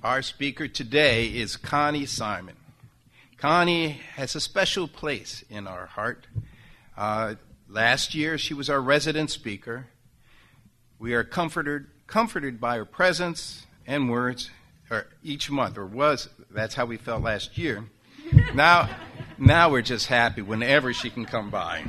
Our speaker today is Connie Simon. Connie has a special place in our heart. Last year, she was our resident speaker. We are comforted by her presence and words each month, that's how we felt last year. Now we're just happy whenever she can come by.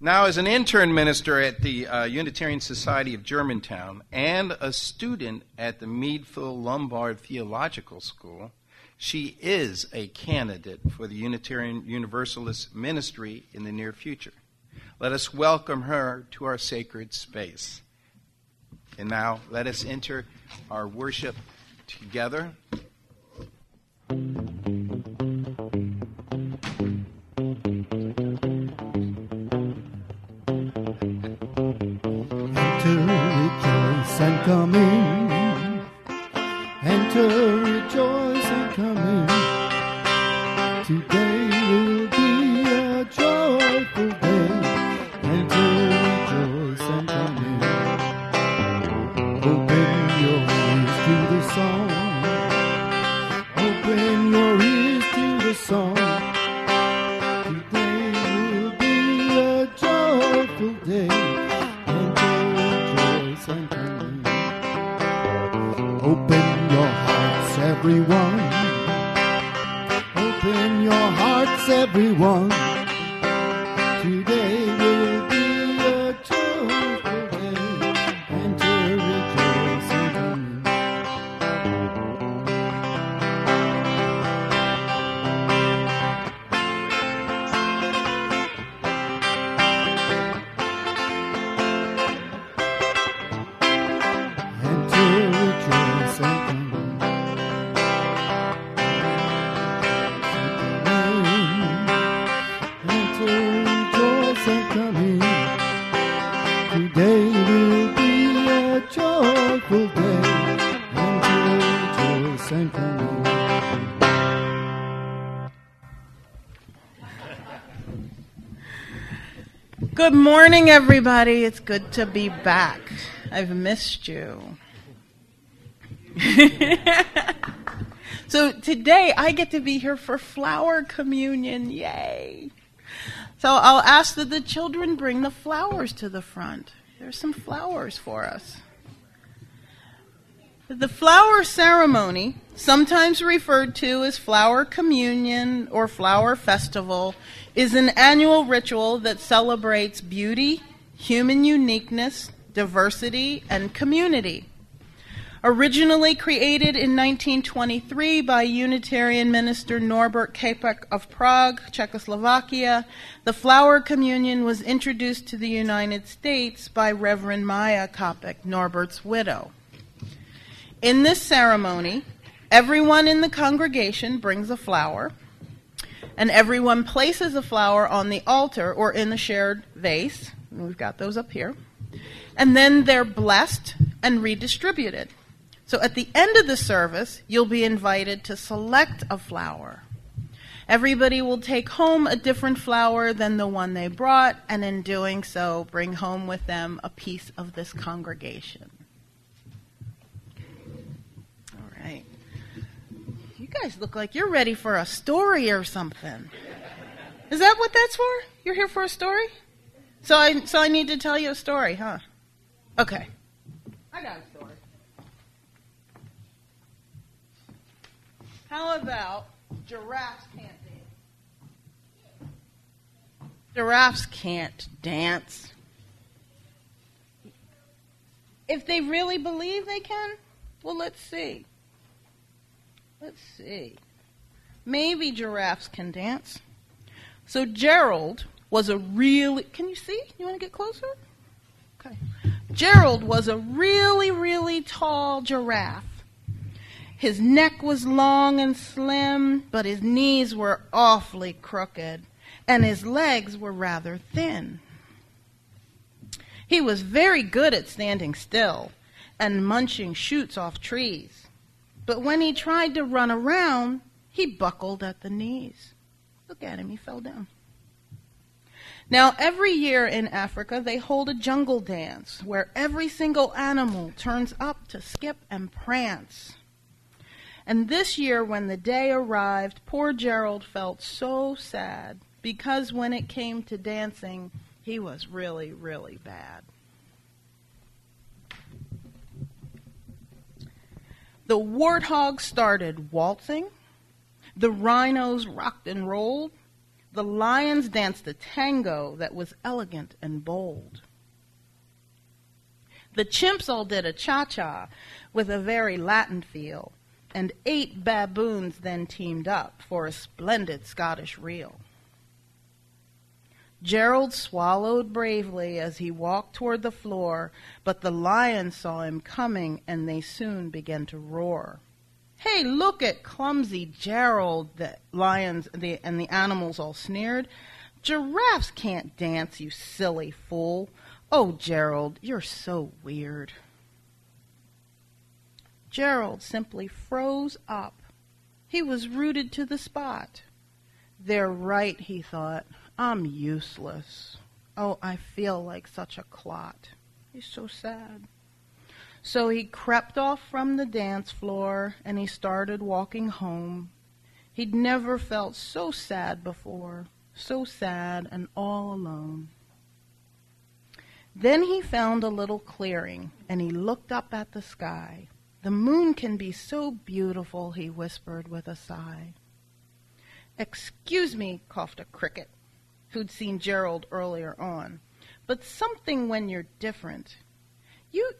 Now, as an intern minister at the Unitarian Society of Germantown and a student at the Meadville Lombard Theological School, she is a candidate for the Unitarian Universalist ministry in the near future. Let us welcome her to our sacred space. And now, let us enter our worship together. Rejoice and come in. Enter, rejoice and come in. Today will be a joyful day. Enter, rejoice and come in. Open your ears to the song. Open your ears to the song. Today will be a joyful day. Open your hearts, everyone. Open your hearts, everyone. Today will be a joyful day. Enter, rejoice, and come Good morning, everybody. It's good to be back. I've missed you. So today I get to be here for flower communion. Yay. So I'll ask that the children bring the flowers to the front. There's some flowers for us. The flower ceremony, sometimes referred to as flower communion or flower festival, is an annual ritual that celebrates beauty, human uniqueness, diversity, and community. Originally created in 1923 by Unitarian minister Norbert Kapek of Prague, Czechoslovakia, the flower communion was introduced to the United States by Reverend Maya Kapek, Norbert's widow. In this ceremony, everyone in the congregation brings a flower, and everyone places a flower on the altar or in the shared vase. We've got those up here. And then they're blessed and redistributed. So at the end of the service, you'll be invited to select a flower. Everybody will take home a different flower than the one they brought, and in doing so, bring home with them a piece of this congregation. All right. You guys look like you're ready for a story or something. Is that what that's for? You're here for a story? So I need to tell you a story, huh? Okay. I got a story. How about giraffes can't dance? Giraffes can't dance. If they really believe they can, well, let's see. Let's see. Maybe giraffes can dance. So Gerald was a really... Can you see? You want to get closer? Okay. Gerald was a really, really tall giraffe. His neck was long and slim, but his knees were awfully crooked, and his legs were rather thin. He was very good at standing still and munching shoots off trees. But when he tried to run around, he buckled at the knees. Look at him, he fell down. Now, every year in Africa, they hold a jungle dance where every single animal turns up to skip and prance. And this year, when the day arrived, poor Gerald felt so sad because when it came to dancing, he was really, really bad. The warthogs started waltzing, the rhinos rocked and rolled, the lions danced a tango that was elegant and bold. The chimps all did a cha-cha with a very Latin feel, and 8 baboons then teamed up for a splendid Scottish reel. Gerald swallowed bravely as he walked toward the floor, but the lions saw him coming, and they soon began to roar. "Hey, look at clumsy Gerald," the lions and the animals all sneered. "Giraffes can't dance, you silly fool. Oh, Gerald, you're so weird." Gerald simply froze up. He was rooted to the spot. "They're right," he thought. "I'm useless. Oh, I feel like such a clot." He's so sad. So he crept off from the dance floor and he started walking home. He'd never felt so sad before, so sad and all alone. Then he found a little clearing and he looked up at the sky. "The moon can be so beautiful," he whispered with a sigh. "Excuse me," coughed a cricket, who'd seen Gerald earlier on, "but something when you're different. You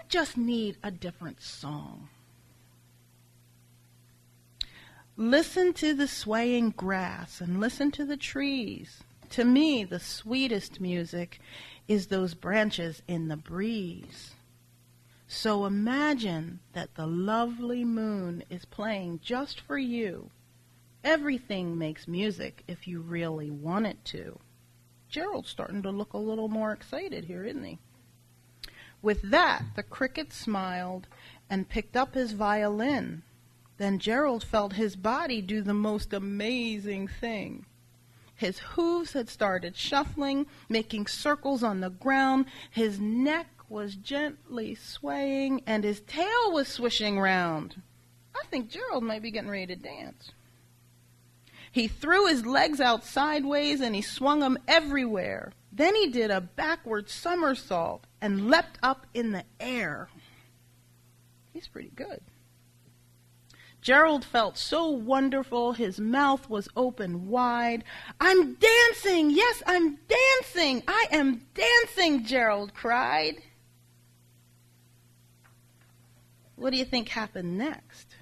just need a different song." Listen to the swaying grass and listen to the trees. To me, the sweetest music is those branches in the breeze. So imagine that the lovely moon is playing just for you. Everything makes music if you really want it to. Gerald's starting to look a little more excited here, isn't he? With that, the cricket smiled and picked up his violin. Then Gerald felt his body do the most amazing thing. His hooves had started shuffling, making circles on the ground. His neck was gently swaying, and his tail was swishing round. I think Gerald might be getting ready to dance. He threw his legs out sideways, and he swung them everywhere. Then he did a backward somersault and leapt up in the air. He's pretty good. Gerald felt so wonderful, his mouth was open wide. "I'm dancing! Yes, I'm dancing! I am dancing!" Gerald cried. What do you think happened next?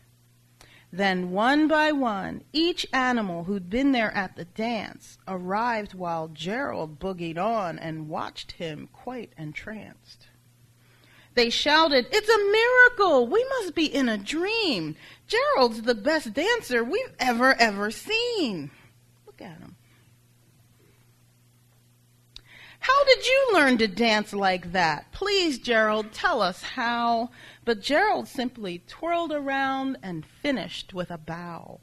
Then one by one, each animal who'd been there at the dance arrived while Gerald boogied on and watched him quite entranced. They shouted, "It's a miracle! We must be in a dream! Gerald's the best dancer we've ever seen!" Look at him. "How did you learn to dance like that? Please, Gerald, tell us how." But Gerald simply twirled around and finished with a bow.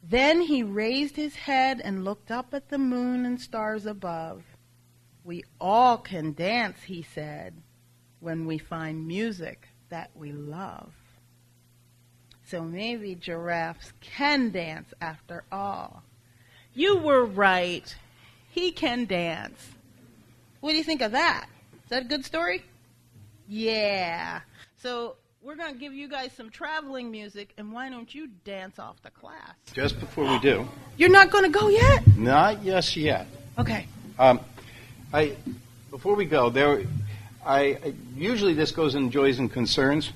Then he raised his head and looked up at the moon and stars above. "We all can dance," he said, "when we find music that we love." So maybe giraffes can dance after all. You were right. He can dance. What do you think of that? Is that a good story? Yeah. So we're going to give you guys some traveling music, and why don't you dance off the class? Just before we do. You're not going to go yet? Not just yet. Okay. Before we go, usually this goes in joys and concerns,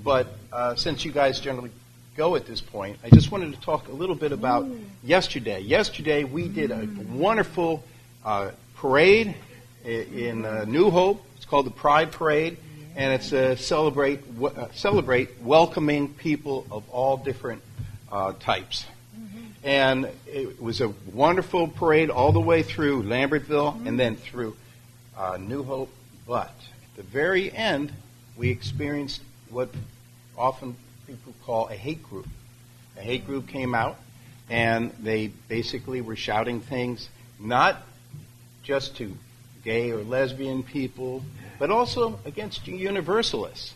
but since you guys generally go at this point, I just wanted to talk a little bit about yesterday. Yesterday we did a wonderful parade in New Hope. It's called the Pride Parade, and it's a celebrate welcoming people of all different types. And it was a wonderful parade all the way through Lambertville and then through New Hope. But at the very end, we experienced what often people call a hate group. A hate group came out, and they basically were shouting things not just to gay or lesbian people, but also against universalists.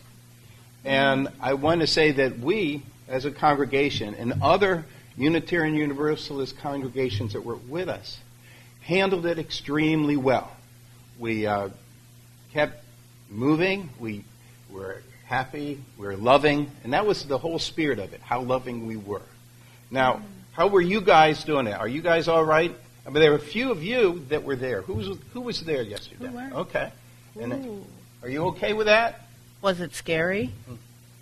And I want to say that we, as a congregation, and other Unitarian Universalist congregations that were with us, handled it extremely well. We kept moving, we were happy, we were loving, and that was the whole spirit of it, how loving we were. Now, how were you guys doing it? Are you guys all right? I mean, there were a few of you that were there. Who was there yesterday? We were. Okay. And are you okay with that? Was it scary?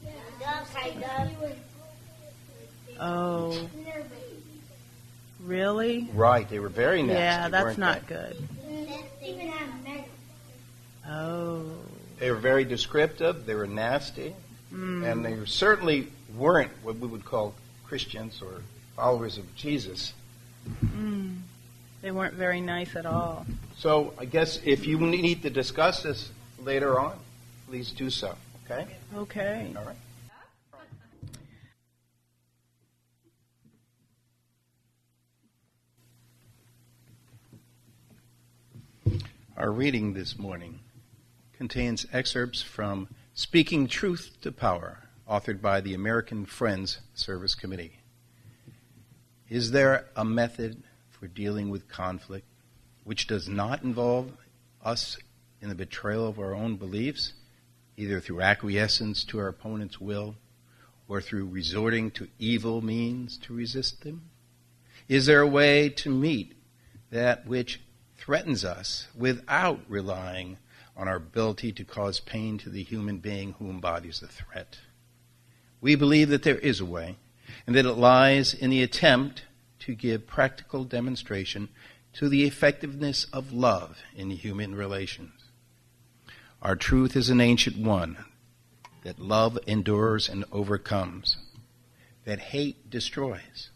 Yeah. Oh. Really? Right. They were very nasty. Yeah, that's weren't not they? good. Oh. They were very descriptive. They were nasty. And they certainly weren't what we would call Christians or followers of Jesus. They weren't very nice at all. So I guess if you need to discuss this later on, please do so. Okay? Okay. All right. Our reading this morning contains excerpts from Speaking Truth to Power, authored by the American Friends Service Committee. Is there a method for dealing with conflict which does not involve us in the betrayal of our own beliefs, either through acquiescence to our opponent's will or through resorting to evil means to resist them? Is there a way to meet that which threatens us without relying on our ability to cause pain to the human being who embodies the threat? We believe that there is a way, and that it lies in the attempt to give practical demonstration to the effectiveness of love in human relations. Our truth is an ancient one, that love endures and overcomes, that hate destroys,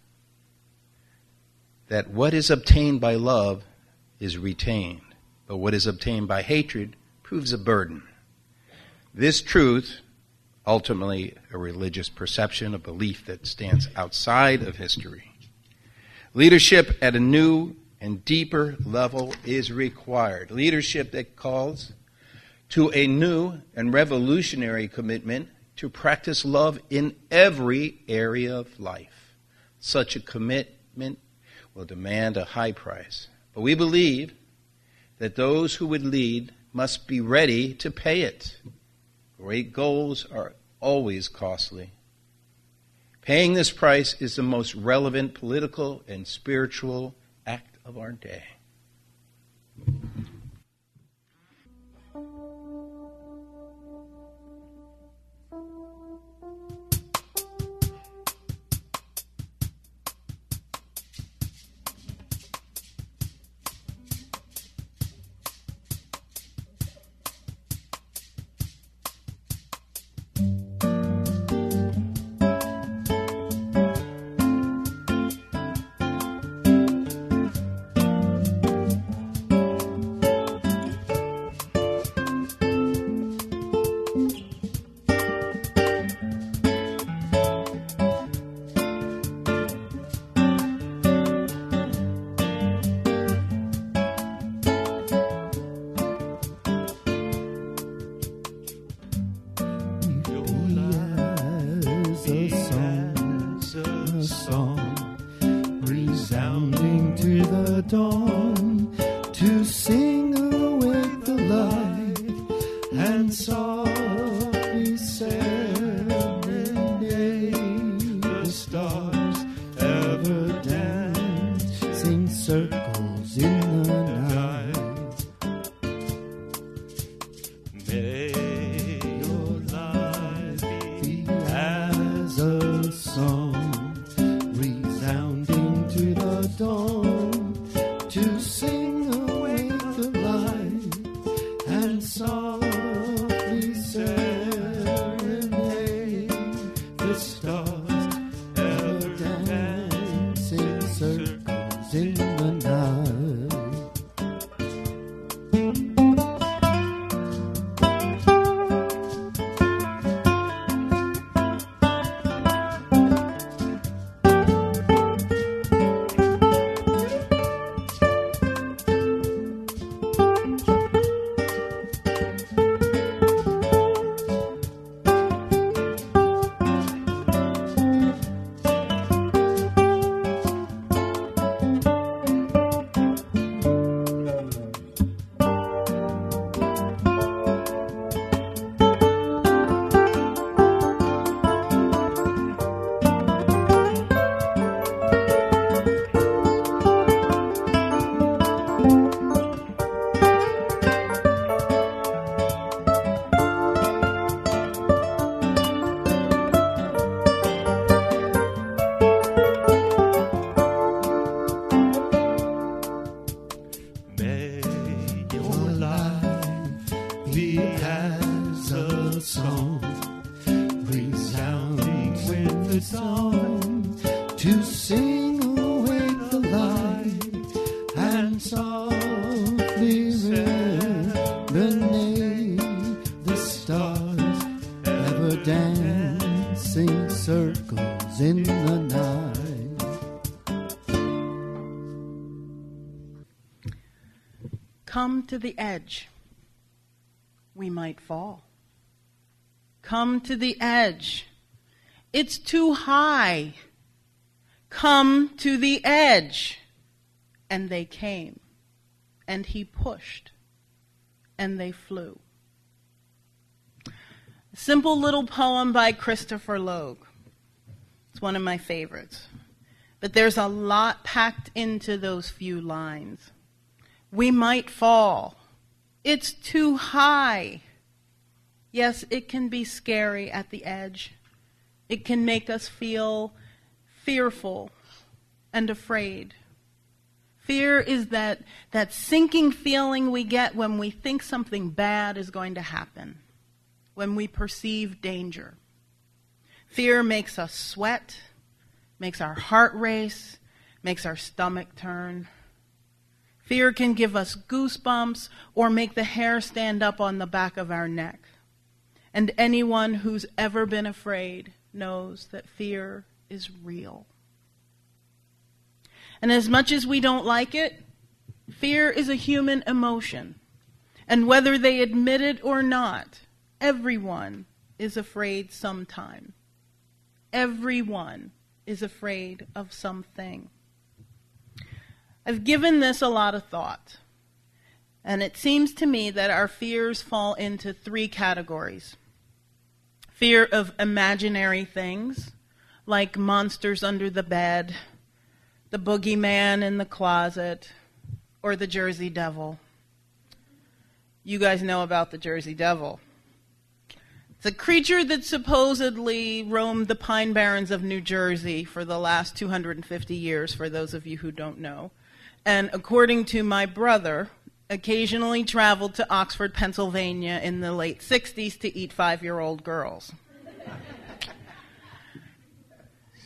that what is obtained by love is retained, but what is obtained by hatred proves a burden. This truth, ultimately a religious perception, a belief that stands outside of history. Leadership at a new and deeper level is required. Leadership that calls to a new and revolutionary commitment to practice love in every area of life. Such a commitment will demand a high price. But we believe that those who would lead must be ready to pay it. Great goals are always costly. Paying this price is the most relevant political and spiritual act of our day. Resounding to the dawn, to sing awake the light and softly serenade the stars ever dancing circles in the night. May your life be as a song, resounding to the dawn, to sing awake the light and softly serenade the stars ever dancing circles in the night. as a song, resounding with the dawn, to sing awake the light and softly beneath the stars, ever dancing circles in the night. Come to the edge. We might fall. Come to the edge. It's too high. Come to the edge. And they came. And he pushed. And they flew. A simple little poem by Christopher Logue. It's one of my favorites. But there's a lot packed into those few lines. We might fall. It's too high. Yes, it can be scary at the edge. It can make us feel fearful and afraid. Fear is that sinking feeling we get when we think something bad is going to happen, when we perceive danger. Fear makes us sweat, makes our heart race, makes our stomach turn. Fear can give us goosebumps or make the hair stand up on the back of our neck. And anyone who's ever been afraid knows that fear is real. And as much as we don't like it, fear is a human emotion. And whether they admit it or not, everyone is afraid sometime. Everyone is afraid of something. I've given this a lot of thought, and it seems to me that our fears fall into three categories. Fear of imaginary things, like monsters under the bed, the boogeyman in the closet, or the Jersey Devil. You guys know about the Jersey Devil. It's a creature that supposedly roamed the Pine Barrens of New Jersey for the last 250 years, for those of you who don't know. And according to my brother, occasionally traveled to Oxford, Pennsylvania in the late 60s to eat 5-year-old girls.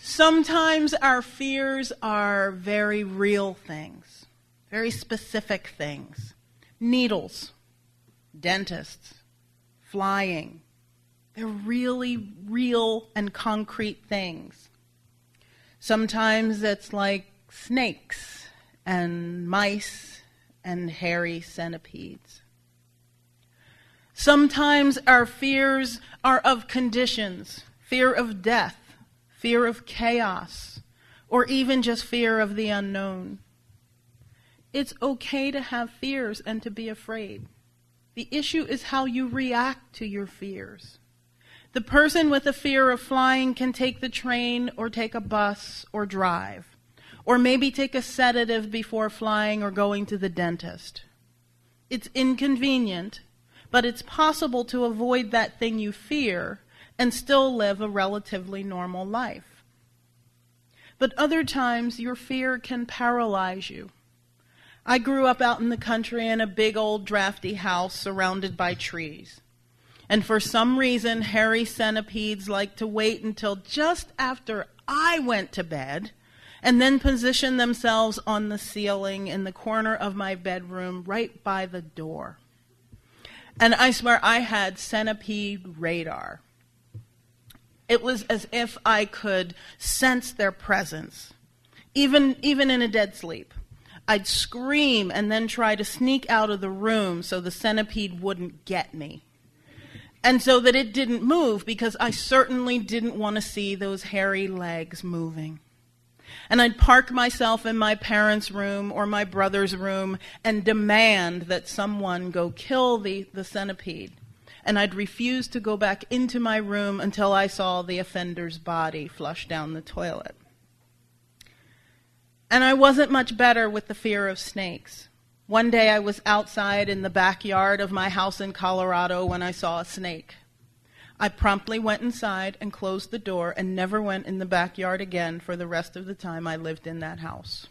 Sometimes our fears are very real things, very specific things. Needles, dentists, flying. They're really real and concrete things. Sometimes it's like snakes and mice and hairy centipedes. Sometimes our fears are of conditions, fear of death, fear of chaos, or even just fear of the unknown. It's okay to have fears and to be afraid. The issue is how you react to your fears. The person with a fear of flying can take the train or take a bus or drive. Or maybe take a sedative before flying or going to the dentist. It's inconvenient, but it's possible to avoid that thing you fear and still live a relatively normal life. But other times, your fear can paralyze you. I grew up out in the country in a big old drafty house surrounded by trees. And for some reason, hairy centipedes like to wait until just after I went to bed and then position themselves on the ceiling in the corner of my bedroom right by the door. And I swear I had centipede radar. It was as if I could sense their presence, even in a dead sleep. I'd scream and then try to sneak out of the room so the centipede wouldn't get me. And so that it didn't move, because I certainly didn't want to see those hairy legs moving. And I'd park myself in my parents' room or my brother's room and demand that someone go kill the centipede. And I'd refuse to go back into my room until I saw the offender's body flush down the toilet. And I wasn't much better with the fear of snakes. One day I was outside in the backyard of my house in Colorado when I saw a snake. I promptly went inside and closed the door and never went in the backyard again for the rest of the time I lived in that house.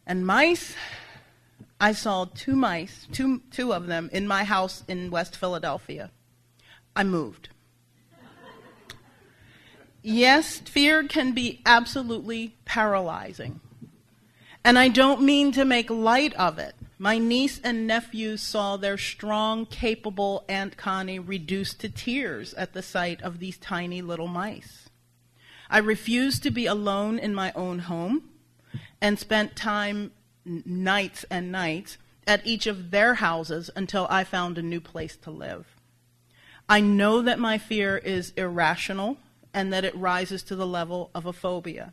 And mice, I saw two mice, two of them, in my house in West Philadelphia. I moved. Yes, fear can be absolutely paralyzing. And I don't mean to make light of it. My niece and nephews saw their strong, capable Aunt Connie reduced to tears at the sight of these tiny little mice. I refused to be alone in my own home and spent time, nights and nights, at each of their houses until I found a new place to live. I know that my fear is irrational and that it rises to the level of a phobia,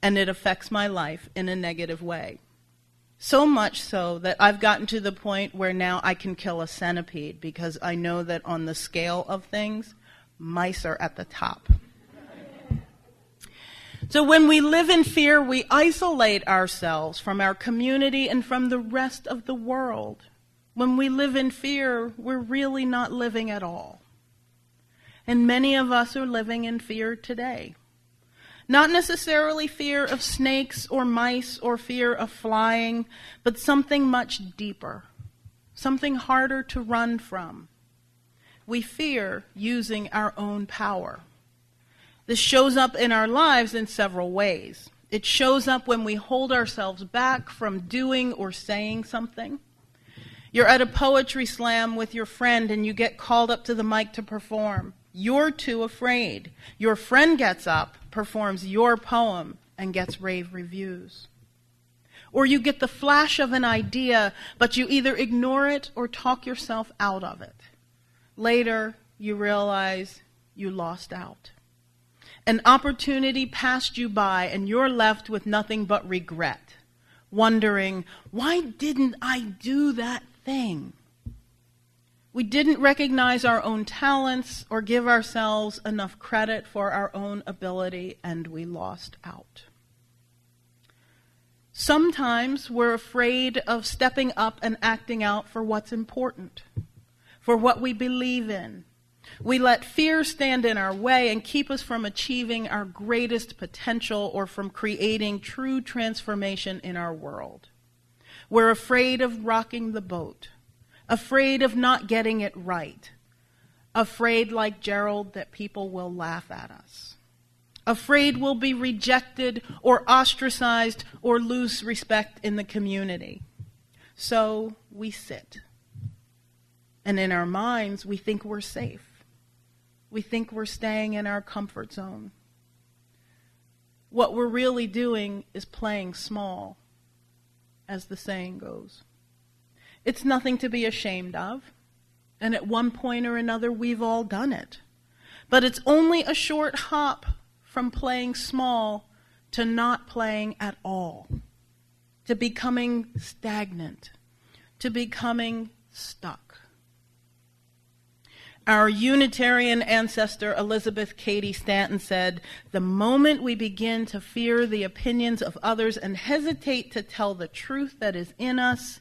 and it affects my life in a negative way. So much so that I've gotten to the point where now I can kill a centipede because I know that on the scale of things, mice are at the top. So when we live in fear, we isolate ourselves from our community and from the rest of the world. When we live in fear, we're really not living at all. And many of us are living in fear today. Not necessarily fear of snakes or mice or fear of flying, but something much deeper, something harder to run from. We fear using our own power. This shows up in our lives in several ways. It shows up when we hold ourselves back from doing or saying something. You're at a poetry slam with your friend and you get called up to the mic to perform. You're too afraid. Your friend gets up, performs your poem, and gets rave reviews. Or you get the flash of an idea, but you either ignore it or talk yourself out of it. Later, you realize you lost out. An opportunity passed you by, and you're left with nothing but regret, wondering, why didn't I do that thing? We didn't recognize our own talents or give ourselves enough credit for our own ability, and we lost out. Sometimes we're afraid of stepping up and acting out for what's important, for what we believe in. We let fear stand in our way and keep us from achieving our greatest potential or from creating true transformation in our world. We're afraid of rocking the boat, afraid of not getting it right, afraid, like Gerald, that people will laugh at us, afraid we'll be rejected or ostracized or lose respect in the community. So we sit. And in our minds, we think we're safe. We think we're staying in our comfort zone. What we're really doing is playing small, as the saying goes. It's nothing to be ashamed of, and at one point or another we've all done it. But it's only a short hop from playing small to not playing at all, to becoming stagnant, to becoming stuck. Our Unitarian ancestor Elizabeth Cady Stanton said, "The moment we begin to fear the opinions of others and hesitate to tell the truth that is in us,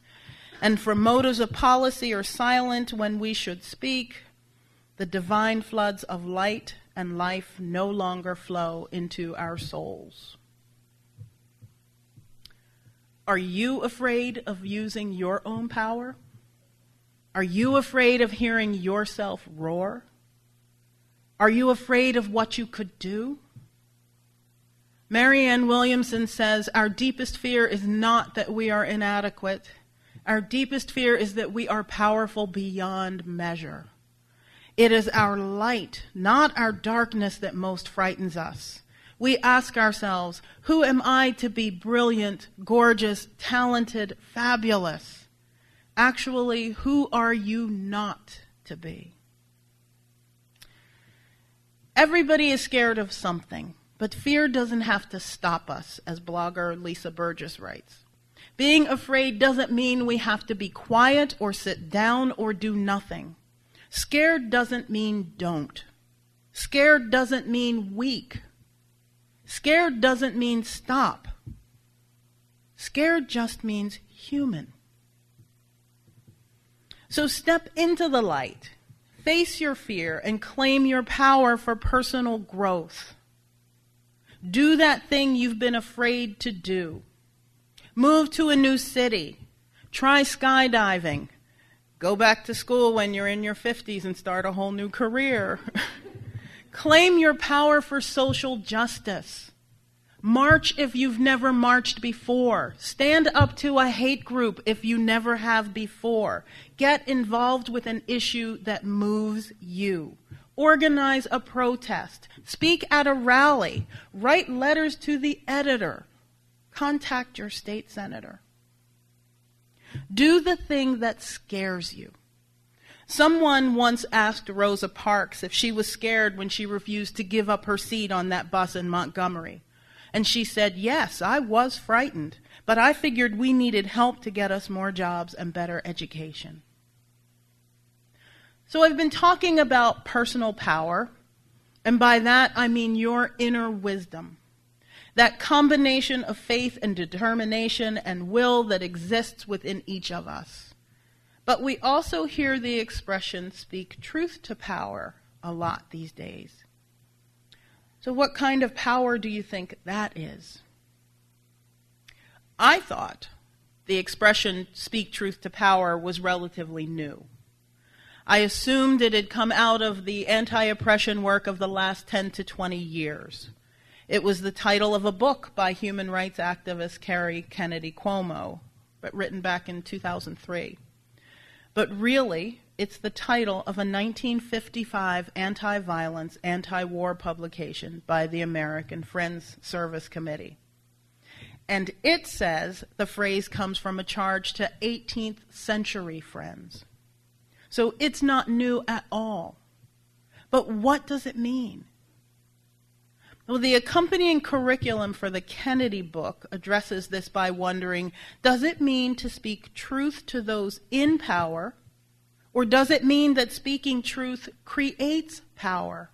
and for motives of policy are silent when we should speak, the divine floods of light and life no longer flow into our souls." Are you afraid of using your own power? Are you afraid of hearing yourself roar? Are you afraid of what you could do? Marianne Williamson says, "Our deepest fear is not that we are inadequate. Our deepest fear is that we are powerful beyond measure. It is our light, not our darkness, that most frightens us. We ask ourselves, who am I to be brilliant, gorgeous, talented, fabulous? Actually, who are you not to be?" Everybody is scared of something, but fear doesn't have to stop us, as blogger Lisa Burgess writes. Being afraid doesn't mean we have to be quiet or sit down or do nothing. Scared doesn't mean don't. Scared doesn't mean weak. Scared doesn't mean stop. Scared just means human. So step into the light, face your fear, and claim your power for personal growth. Do that thing you've been afraid to do. Move to a new city. Try skydiving. Go back to school when you're in your 50s and start a whole new career. Claim your power for social justice. March if you've never marched before. Stand up to a hate group if you never have before. Get involved with an issue that moves you. Organize a protest. Speak at a rally. Write letters to the editor. Contact your state senator. Do the thing that scares you. Someone once asked Rosa Parks if she was scared when she refused to give up her seat on that bus in Montgomery. And she said, yes, I was frightened, but I figured we needed help to get us more jobs and better education. So I've been talking about personal power, and by that I mean your inner wisdom. That combination of faith and determination and will that exists within each of us. But we also hear the expression, speak truth to power, a lot these days. So what kind of power do you think that is? I thought the expression, speak truth to power, was relatively new. I assumed it had come out of the anti-oppression work of the last 10 to 20 years. It was the title of a book by human rights activist Carrie Kennedy Cuomo, but written back in 2003. But really, it's the title of a 1955 anti-violence, anti-war publication by the American Friends Service Committee. And it says the phrase comes from a charge to 18th century friends. So it's not new at all. But what does it mean? Well, the accompanying curriculum for the Kennedy book addresses this by wondering, does it mean to speak truth to those in power, or does it mean that speaking truth creates power?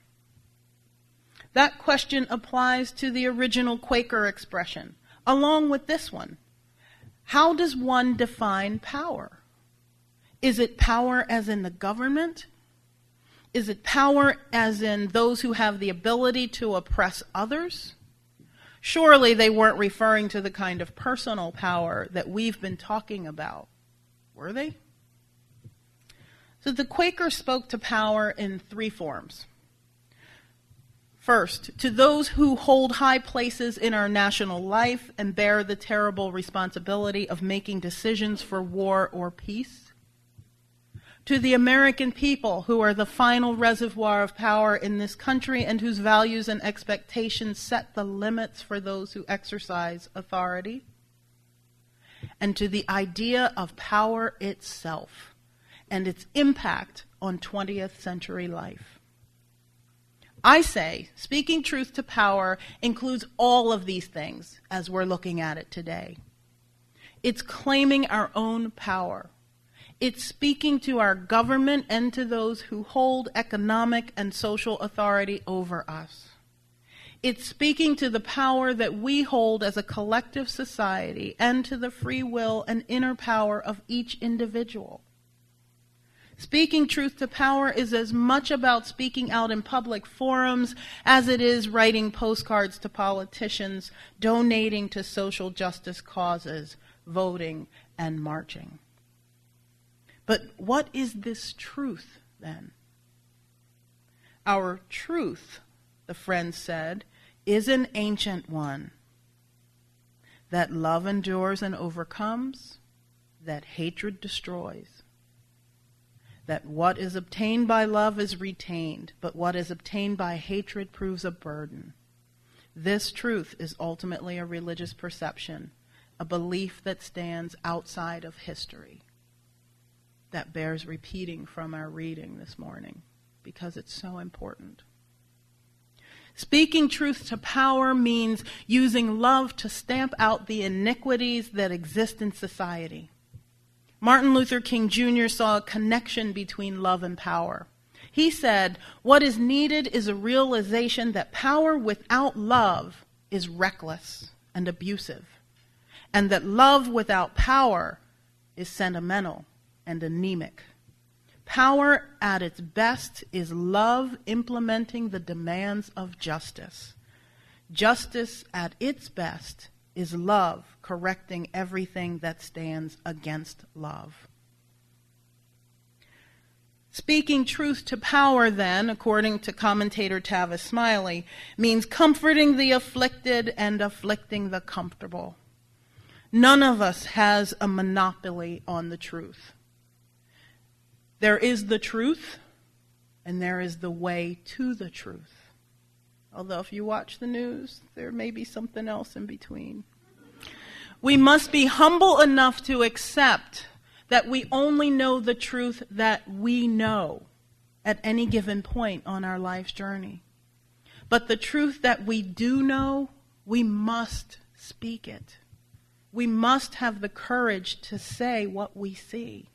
That question applies to the original Quaker expression, along with this one. How does one define power? Is it power as in the government? Is it power as in those who have the ability to oppress others? Surely they weren't referring to the kind of personal power that we've been talking about, were they? So the Quakers spoke to power in three forms. First, to those who hold high places in our national life and bear the terrible responsibility of making decisions for war or peace. To the American people who are the final reservoir of power in this country and whose values and expectations set the limits for those who exercise authority. And to the idea of power itself and its impact on 20th century life. I say, speaking truth to power includes all of these things as we're looking at it today. It's claiming our own power. It's speaking to our government and to those who hold economic and social authority over us. It's speaking to the power that we hold as a collective society and to the free will and inner power of each individual. Speaking truth to power is as much about speaking out in public forums as it is writing postcards to politicians, donating to social justice causes, voting, and marching. But what is this truth, then? Our truth, the Friends said, is an ancient one. That love endures and overcomes, that hatred destroys. That what is obtained by love is retained, but what is obtained by hatred proves a burden. This truth is ultimately a religious perception, a belief that stands outside of history. That bears repeating from our reading this morning because it's so important. Speaking truth to power means using love to stamp out the iniquities that exist in society. Martin Luther King Jr. saw a connection between love and power. He said, what is needed is a realization that power without love is reckless and abusive, and that love without power is sentimental and anemic. Power at its best is love implementing the demands of justice. Justice at its best is love correcting everything that stands against love. Speaking truth to power, then, according to commentator Tavis Smiley, means comforting the afflicted and afflicting the comfortable. None of us has a monopoly on the truth. There is the truth, and there is the way to the truth. Although if you watch the news, there may be something else in between. We must be humble enough to accept that we only know the truth that we know at any given point on our life's journey. But the truth that we do know, we must speak it. We must have the courage to say what we see.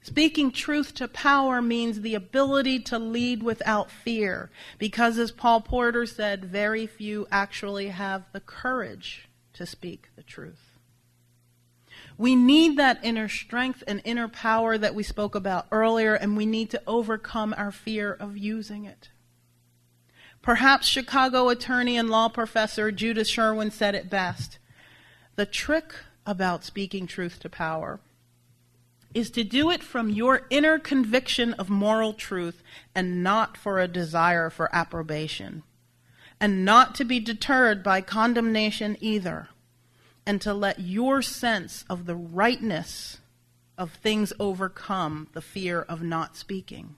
Speaking truth to power means the ability to lead without fear, because as Paul Porter said, very few actually have the courage to speak the truth. We need that inner strength and inner power that we spoke about earlier, and we need to overcome our fear of using it. Perhaps Chicago attorney and law professor Judith Sherwin said it best. The trick about speaking truth to power is to do it from your inner conviction of moral truth and not for a desire for approbation, and not to be deterred by condemnation either, and to let your sense of the rightness of things overcome the fear of not speaking.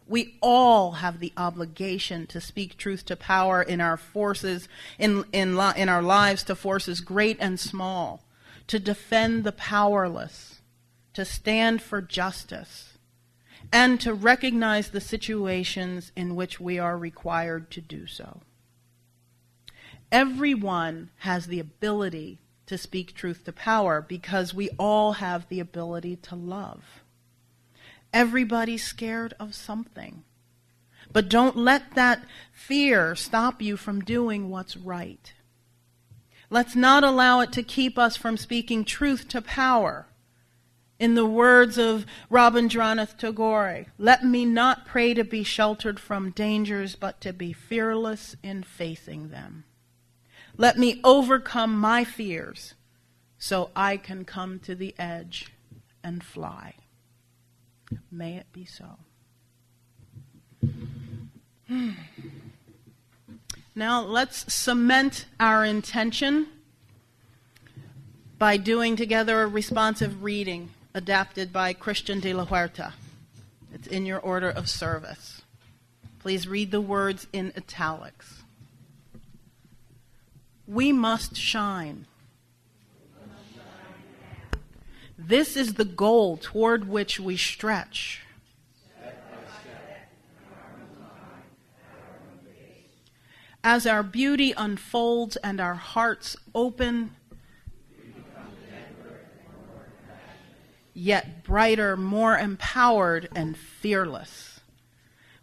We all have the obligation to speak truth to power in our forces, in our lives, to forces great and small, to defend the powerless, to stand for justice, and to recognize the situations in which we are required to do so. Everyone has the ability to speak truth to power because we all have the ability to love. Everybody's scared of something. But don't let that fear stop you from doing what's right. Let's not allow it to keep us from speaking truth to power. In the words of Rabindranath Tagore, let me not pray to be sheltered from dangers, but to be fearless in facing them. Let me overcome my fears so I can come to the edge and fly. May it be so. Now let's cement our intention by doing together a responsive reading adapted by Christian de la Huerta. It's in your order of service. Please read the words in italics. We must shine. This is the goal toward which we stretch. As our beauty unfolds and our hearts open, yet brighter, more empowered, and fearless.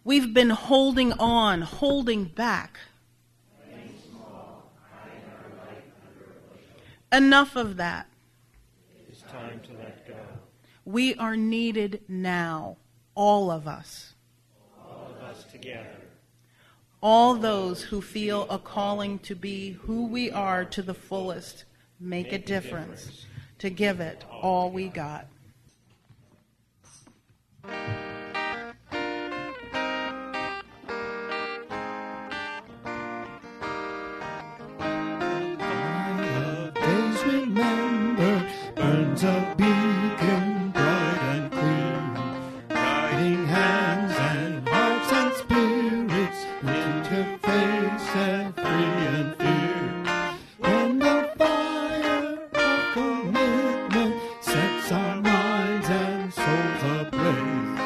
We've been holding on, holding back. Enough of that. It's time to let go. We are needed now, all of us. All of us together. All those who feel a calling to be who we are to the fullest, make a difference, to give it all we got. Remember, burns a beacon bright and clear, guiding hands and hearts and spirits interface every and fear. When the fire of commitment sets our minds and souls ablaze,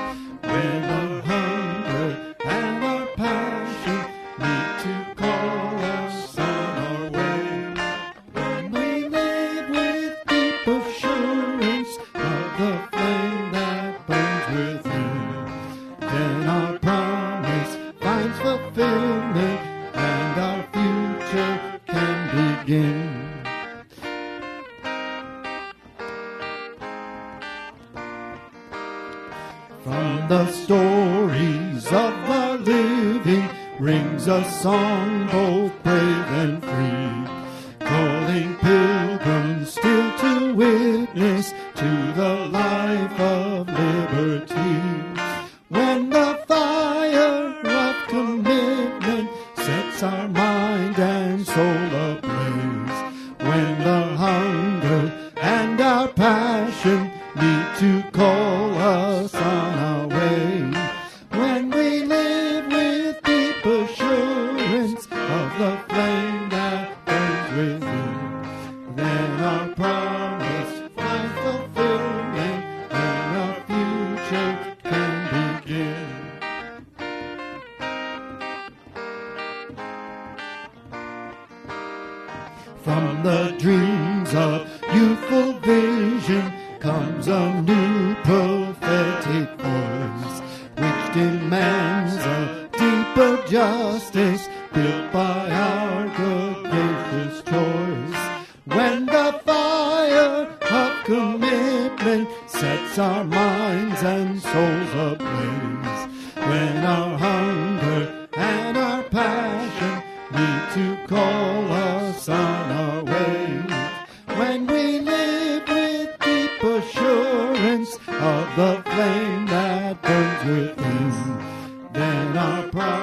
when our hunger and our passion need to call us on our way, when we live with deep assurance of the flame that burns within, then our promise finds fulfillment and our future can begin. From the stories of the living rings a song both brave and free. dreams of youthful vision comes a new prophetic voice, which demands a deeper justice built by our good gracious choice. When the fire of commitment sets our minds and souls ablaze, when our hunger and our passion need to call us on our way, when we live with deep assurance of the flame that burns within, then our pride